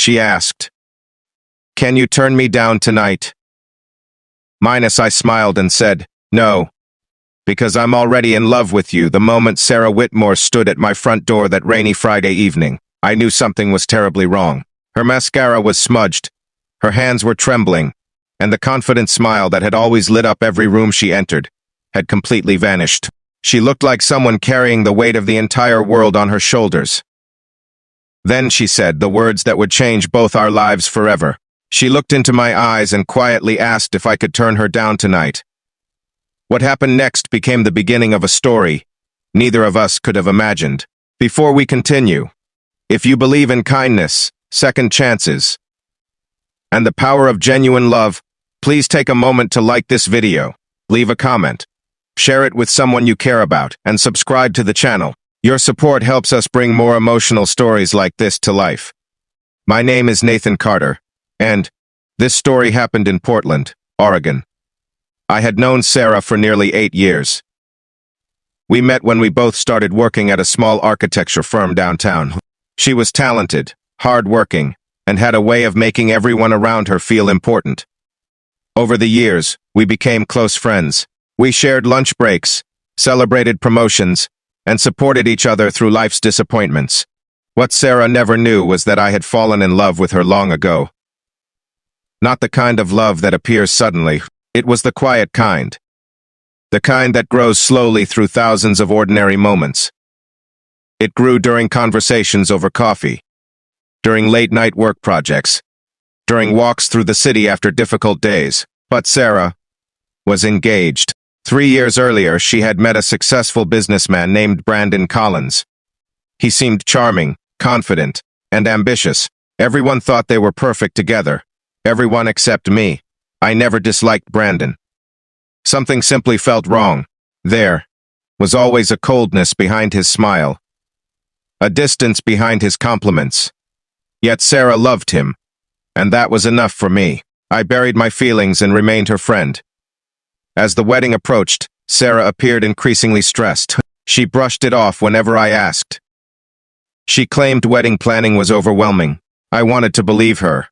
She asked, "Can you turn me down tonight?" I smiled and said, "No, because I'm already in love with you." The moment Sarah Whitmore stood at my front door that rainy Friday evening, I knew something was terribly wrong. Her mascara was smudged, her hands were trembling, and the confident smile that had always lit up every room she entered had completely vanished. She looked like someone carrying the weight of the entire world on her shoulders. Then she said the words that would change both our lives forever. She looked into my eyes and quietly asked if I could turn her down tonight. What happened next became the beginning of a story neither of us could have imagined. Before we continue, if you believe in kindness, second chances, and the power of genuine love, please take a moment to like this video, leave a comment, share it with someone you care about, and subscribe to the channel. Your support helps us bring more emotional stories like this to life. My name is Nathan Carter, and this story happened in Portland, Oregon. I had known Sarah for nearly 8 years. We met when we both started working at a small architecture firm downtown. She was talented, hard-working, and had a way of making everyone around her feel important. Over the years, we became close friends. We shared lunch breaks, celebrated promotions, and supported each other through life's disappointments. What Sarah never knew was that I had fallen in love with her long ago. Not the kind of love that appears suddenly. It was the quiet kind. The kind that grows slowly through thousands of ordinary moments. It grew during conversations over coffee, during late-night work projects, during walks through the city after difficult days. But Sarah was engaged. 3 years earlier, she had met a successful businessman named Brandon Collins. He seemed charming, confident, and ambitious. Everyone thought they were perfect together. Everyone except me. I never disliked Brandon. Something simply felt wrong. There was always a coldness behind his smile, a distance behind his compliments. Yet Sarah loved him, and that was enough for me. I buried my feelings and remained her friend. As the wedding approached, Sarah appeared increasingly stressed. She brushed it off whenever I asked. She claimed wedding planning was overwhelming. I wanted to believe her.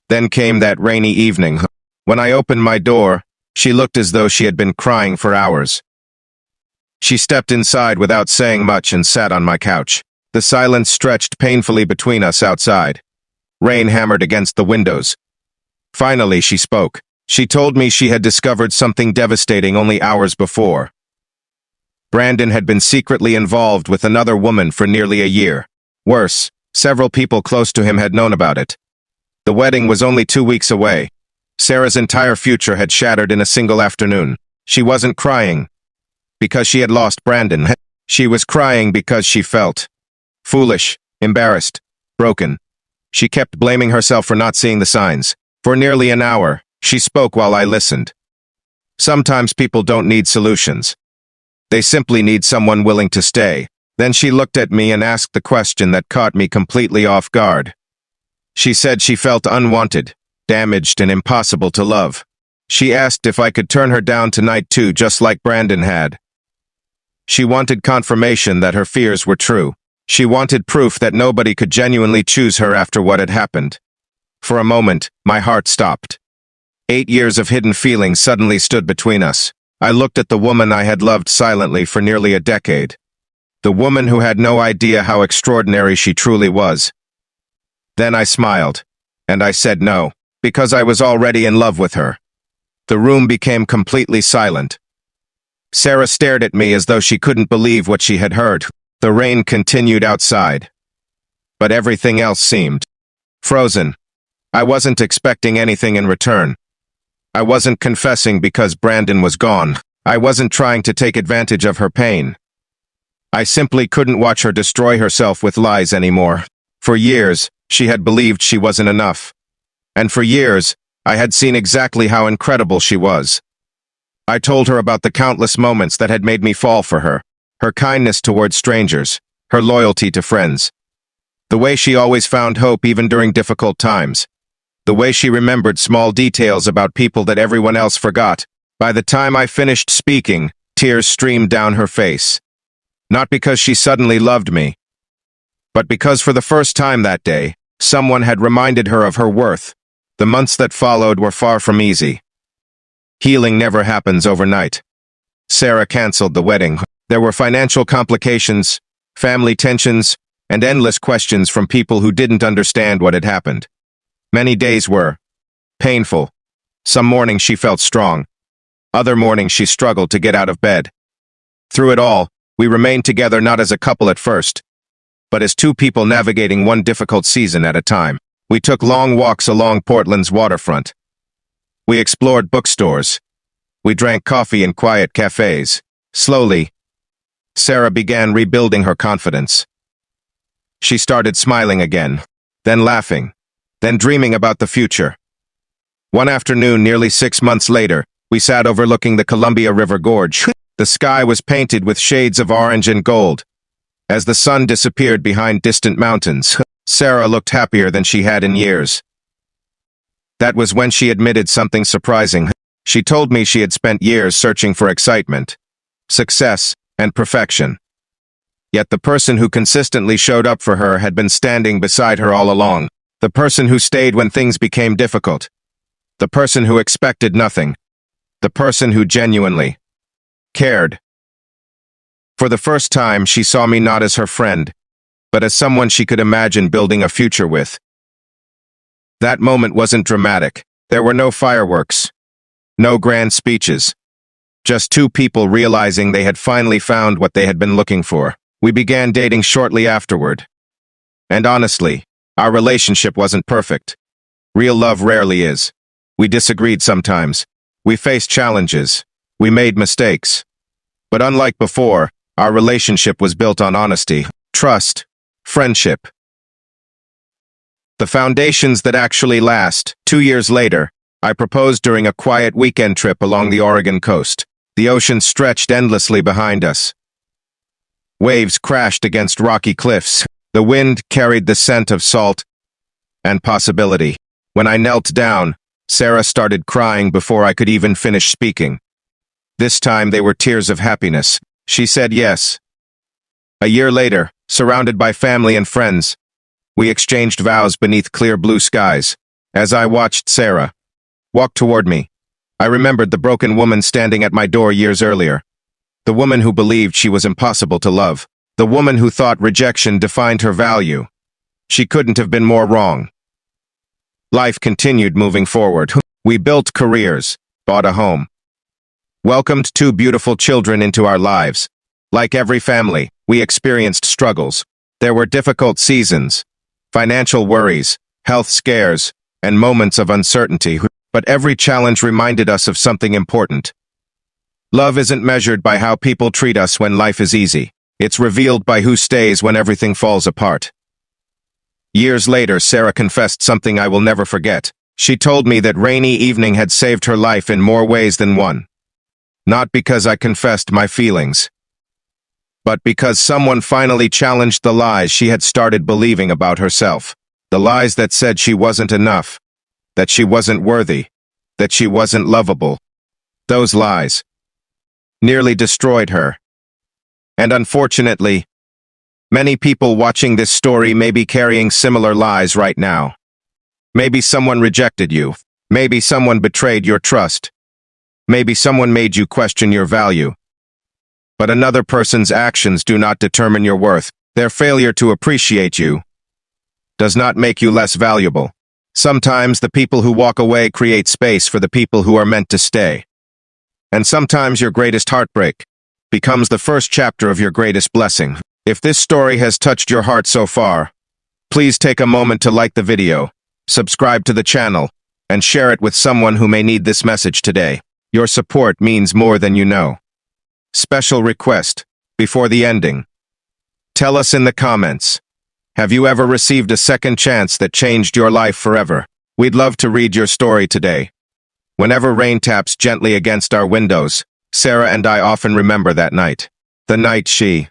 Then came that rainy evening. When I opened my door, she looked as though she had been crying for hours. She stepped inside without saying much and sat on my couch. The silence stretched painfully between us outside. Rain hammered against the windows. Finally, she spoke. She told me she had discovered something devastating only hours before. Brandon had been secretly involved with another woman for nearly a year. Worse, several people close to him had known about it. The wedding was only 2 weeks away. Sarah's entire future had shattered in a single afternoon. She wasn't crying because she had lost Brandon. She was crying because she felt foolish, embarrassed, broken. She kept blaming herself for not seeing the signs. For nearly an hour, she spoke while I listened. Sometimes people don't need solutions. They simply need someone willing to stay. Then she looked at me and asked the question that caught me completely off guard. She said she felt unwanted, damaged, and impossible to love. She asked if I could turn her down tonight too, just like Brandon had. She wanted confirmation that her fears were true. She wanted proof that nobody could genuinely choose her after what had happened. For a moment, my heart stopped. 8 years of hidden feelings suddenly stood between us. I looked at the woman I had loved silently for nearly a decade. The woman who had no idea how extraordinary she truly was. Then I smiled, and I said no, because I was already in love with her. The room became completely silent. Sarah stared at me as though she couldn't believe what she had heard. The rain continued outside, but everything else seemed frozen. I wasn't expecting anything in return. I wasn't confessing because Brandon was gone. I wasn't trying to take advantage of her pain. I simply couldn't watch her destroy herself with lies anymore. For years, she had believed she wasn't enough. And for years, I had seen exactly how incredible she was. I told her about the countless moments that had made me fall for her. Her kindness towards strangers, her loyalty to friends. The way she always found hope even during difficult times. The way she remembered small details about people that everyone else forgot. By the time I finished speaking, tears streamed down her face. Not because she suddenly loved me, but because for the first time that day, Someone had reminded her of her worth. The months that followed were far from easy. Healing never happens overnight. Sarah canceled the wedding. There were financial complications, family tensions, and endless questions from people who didn't understand what had happened. Many days were painful. Some mornings she felt strong. Other mornings she struggled to get out of bed. Through it all, we remained together not as a couple at first, but as two people navigating one difficult season at a time. We took long walks along Portland's waterfront. We explored bookstores. We drank coffee in quiet cafes. Slowly, Sarah began rebuilding her confidence. She started smiling again, then laughing, then dreaming about the future. One afternoon, nearly 6 months later, we sat overlooking the Columbia River Gorge. The sky was painted with shades of orange and gold. As the sun disappeared behind distant mountains, Sarah looked happier than she had in years. That was when she admitted something surprising. She told me she had spent years searching for excitement, success, and perfection. Yet the person who consistently showed up for her had been standing beside her all along. The person who stayed when things became difficult. The person who expected nothing. The person who genuinely cared. For the first time, she saw me not as her friend, but as someone she could imagine building a future with. That moment wasn't dramatic. There were no fireworks, no grand speeches. Just two people realizing they had finally found what they had been looking for. We began dating shortly afterward. And honestly, our relationship wasn't perfect. Real love rarely is. We disagreed sometimes. We faced challenges. We made mistakes. But unlike before, our relationship was built on honesty, trust, friendship. The foundations that actually last. 2 years later, I proposed during a quiet weekend trip along the Oregon coast. The ocean stretched endlessly behind us. Waves crashed against rocky cliffs. The wind carried the scent of salt and possibility. When I knelt down, Sarah started crying before I could even finish speaking. This time they were tears of happiness. She said yes. A year later, surrounded by family and friends, we exchanged vows beneath clear blue skies. As I watched Sarah walk toward me, I remembered the broken woman standing at my door years earlier. The woman who believed she was impossible to love. The woman who thought rejection defined her value. She couldn't have been more wrong. Life continued moving forward. We built careers, bought a home, welcomed 2 beautiful children into our lives. Like every family, we experienced struggles. There were difficult seasons, financial worries, health scares, and moments of uncertainty. But every challenge reminded us of something important. Love isn't measured by how people treat us when life is easy. It's revealed by who stays when everything falls apart. Years later, Sarah confessed something I will never forget. She told me that rainy evening had saved her life in more ways than one. Not because I confessed my feelings, but because someone finally challenged the lies she had started believing about herself. The lies that said she wasn't enough, that she wasn't worthy, that she wasn't lovable. Those lies nearly destroyed her. And unfortunately, many people watching this story may be carrying similar lies right now. Maybe someone rejected you. Maybe someone betrayed your trust. Maybe someone made you question your value. But another person's actions do not determine your worth. Their failure to appreciate you does not make you less valuable. Sometimes the people who walk away create space for the people who are meant to stay. And sometimes your greatest heartbreak becomes the first chapter of your greatest blessing. If this story has touched your heart so far, please take a moment to like the video, subscribe to the channel, and share it with someone who may need this message today. Your support means more than you know. Special request, before the ending. Tell us in the comments, have you ever received a second chance that changed your life forever? We'd love to read your story today. Whenever rain taps gently against our windows, Sarah and I often remember that night. The night she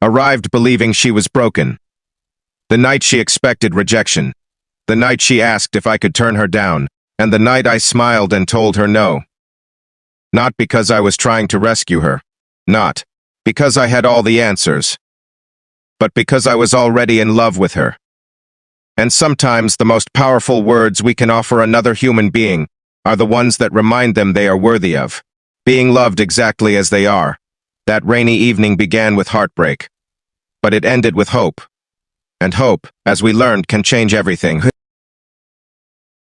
arrived believing she was broken. The night she expected rejection. The night she asked if I could turn her down. And the night I smiled and told her no. Not because I was trying to rescue her. Not because I had all the answers. But because I was already in love with her. And sometimes the most powerful words we can offer another human being are the ones that remind them they are worthy of being loved exactly as they are. That rainy evening began with heartbreak, but it ended with hope. And hope, as we learned, can change everything.